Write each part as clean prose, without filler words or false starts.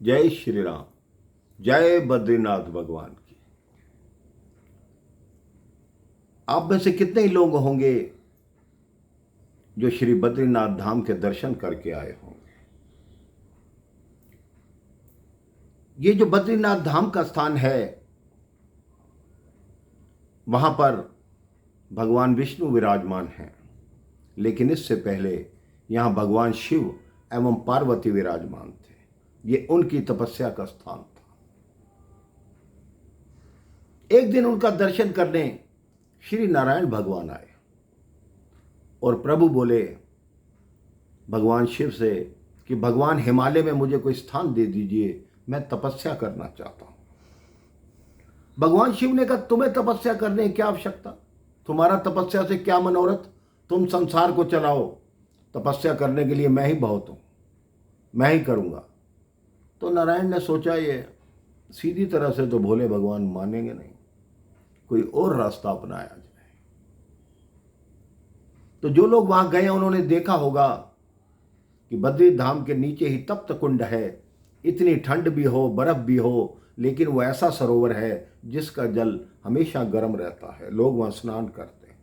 जय श्री राम। जय बद्रीनाथ भगवान की। आप में से कितने ही लोग होंगे जो श्री बद्रीनाथ धाम के दर्शन करके आए होंगे। ये जो बद्रीनाथ धाम का स्थान है, वहां पर भगवान विष्णु विराजमान हैं, लेकिन इससे पहले यहां भगवान शिव एवं पार्वती विराजमान थे। ये उनकी तपस्या का स्थान था। एक दिन उनका दर्शन करने श्री नारायण भगवान आए और प्रभु बोले भगवान शिव से कि भगवान हिमालय में मुझे कोई स्थान दे दीजिए, मैं तपस्या करना चाहता हूं। भगवान शिव ने कहा तुम्हें तपस्या करने की क्या आवश्यकता, तुम्हारा तपस्या से क्या मनोरथ, तुम संसार को चलाओ, तपस्या करने के लिए मैं ही बहुत हूं, मैं ही करूंगा। तो नारायण ने सोचा ये सीधी तरह से तो भोले भगवान मानेंगे नहीं, कोई और रास्ता अपनाया जाए। तो जो लोग वहां गए उन्होंने देखा होगा कि बद्री धाम के नीचे ही तप्त कुंड है। इतनी ठंड भी हो, बर्फ भी हो, लेकिन वो ऐसा सरोवर है जिसका जल हमेशा गर्म रहता है, लोग वहां स्नान करते हैं।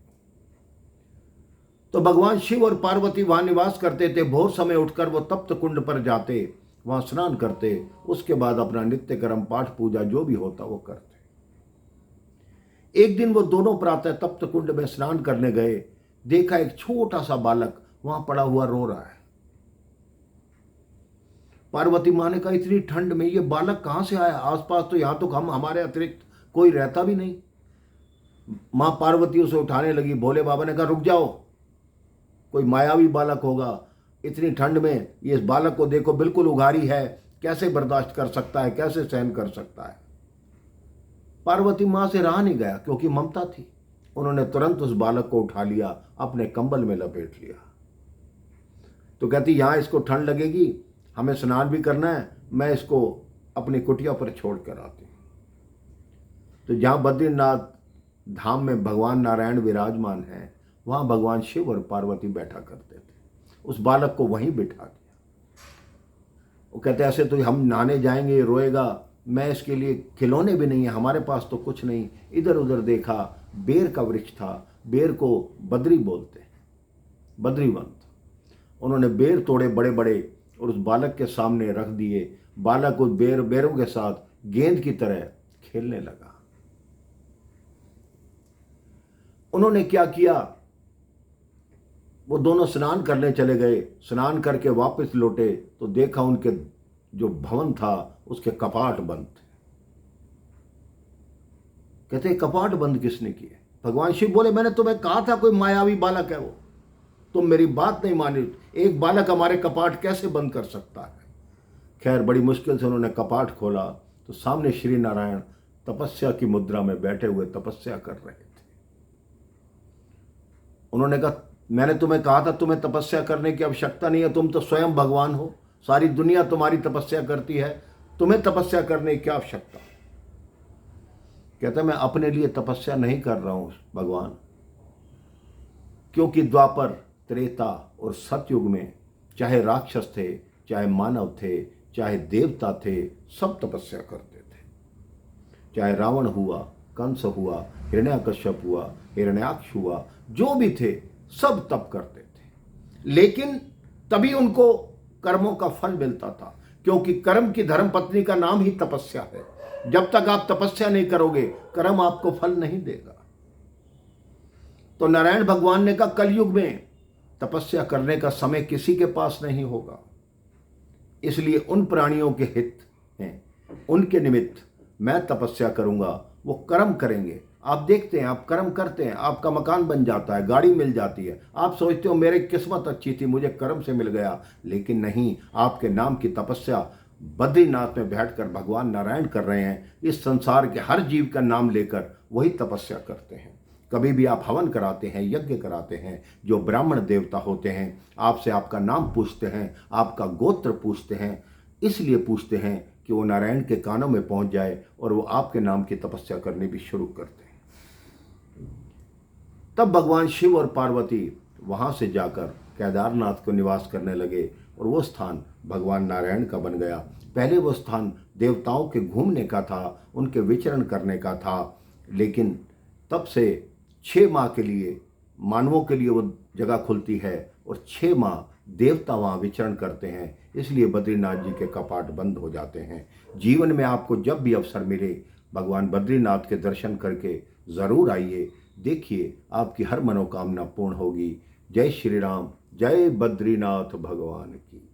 तो भगवान शिव और पार्वती वहां निवास करते थे। भोर समय उठकर वो तप्त कुंड पर जाते, वहां स्नान करते, उसके बाद अपना नित्य कर्म पाठ पूजा जो भी होता वो करते। एक दिन वो दोनों प्रातः तप्त कुंड में स्नान करने गए, देखा एक छोटा सा बालक वहां पड़ा हुआ रो रहा है। पार्वती माँ ने कहा इतनी ठंड में ये बालक कहां से आया, आसपास तो यहां तो हम हमारे अतिरिक्त कोई रहता भी नहीं। मां पार्वती उसे उठाने लगी। भोले बाबा ने कहा रुक जाओ, कोई मायावी बालक होगा, इतनी ठंड में ये इस बालक को देखो, बिल्कुल उघारी है, कैसे बर्दाश्त कर सकता है, कैसे सहन कर सकता है। पार्वती मां से रहा नहीं गया, क्योंकि ममता थी। उन्होंने तुरंत उस बालक को उठा लिया, अपने कंबल में लपेट लिया। तो कहती यहां इसको ठंड लगेगी, हमें स्नान भी करना है, मैं इसको अपनी कुटिया पर छोड़ कर आती हूं। तो जहां बद्रीनाथ धाम में भगवान नारायण विराजमान है, वहां भगवान शिव और पार्वती बैठा करते थे। उस बालक को वहीं बिठा दिया। वो कहते ऐसे तो हम नहाने जाएंगे, ये रोएगा, मैं इसके लिए खिलौने भी नहीं है, हमारे पास तो कुछ नहीं। इधर उधर देखा, बेर का वृक्ष था, बेर को बद्री बोलते हैं, बद्रीवंत। उन्होंने बेर तोड़े बड़े बड़े और उस बालक के सामने रख दिए। बालक उस बेरों के साथ गेंद की तरह खेलने लगा। उन्होंने क्या किया, वो दोनों स्नान करने चले गए। स्नान करके वापस लौटे तो देखा उनके जो भवन था उसके कपाट बंद थे। कहते कपाट बंद किसने किए? भगवान शिव बोले मैंने तुम्हें कहा था कोई मायावी बालक है वो, तुम मेरी बात नहीं मानी। एक बालक हमारे कपाट कैसे बंद कर सकता है? खैर बड़ी मुश्किल से उन्होंने कपाट खोला तो सामने श्री नारायण तपस्या की मुद्रा में बैठे हुए तपस्या कर रहे थे। उन्होंने कहा मैंने तुम्हें कहा था तुम्हें तपस्या करने की आवश्यकता नहीं है, तुम तो स्वयं भगवान हो, सारी दुनिया तुम्हारी तपस्या करती है, तुम्हें तपस्या करने की क्या आवश्यकता? कहता मैं अपने लिए तपस्या नहीं कर रहा हूं भगवान, क्योंकि द्वापर, त्रेता और सतयुग में चाहे राक्षस थे, चाहे मानव थे, चाहे देवता थे, सब तपस्या करते थे। चाहे रावण हुआ, कंस हुआ, हिरण्याकश्यप हुआ, हिरण्याक्ष हुआ, जो भी थे सब तप करते थे। लेकिन तभी उनको कर्मों का फल मिलता था, क्योंकि कर्म की धर्मपत्नी का नाम ही तपस्या है। जब तक आप तपस्या नहीं करोगे, कर्म आपको फल नहीं देगा। तो नारायण भगवान ने कहा कलयुग में तपस्या करने का समय किसी के पास नहीं होगा, इसलिए उन प्राणियों के हित हैं, उनके निमित्त मैं तपस्या करूंगा। वो कर्म करेंगे, आप देखते हैं, आप कर्म करते हैं, आपका मकान बन जाता है, गाड़ी मिल जाती है, आप सोचते हो मेरी किस्मत अच्छी थी, मुझे कर्म से मिल गया। लेकिन नहीं, आपके नाम की तपस्या बद्रीनाथ में बैठकर भगवान नारायण कर रहे हैं। इस संसार के हर जीव का नाम लेकर वही तपस्या करते हैं। कभी भी आप हवन कराते हैं, यज्ञ कराते हैं, जो ब्राह्मण देवता होते हैं आपसे आपका नाम पूछते हैं, आपका गोत्र पूछते हैं, इसलिए पूछते हैं कि वो नारायण के कानों में पहुंच जाए और वो आपके नाम की तपस्या करनी भी शुरू करते हैं। तब भगवान शिव और पार्वती वहां से जाकर केदारनाथ को निवास करने लगे और वो स्थान भगवान नारायण का बन गया। पहले वो स्थान देवताओं के घूमने का था, उनके विचरण करने का था, लेकिन तब से 6 माह के लिए मानवों के लिए वो जगह खुलती है और 6 माह देवता वहाँ विचरण करते हैं। इसलिए बद्रीनाथ जी के कपाट बंद हो जाते हैं। जीवन में आपको जब भी अवसर मिले भगवान बद्रीनाथ के दर्शन करके ज़रूर आइए। देखिए आपकी हर मनोकामना पूर्ण होगी। जय श्री राम, जय बद्रीनाथ भगवान की।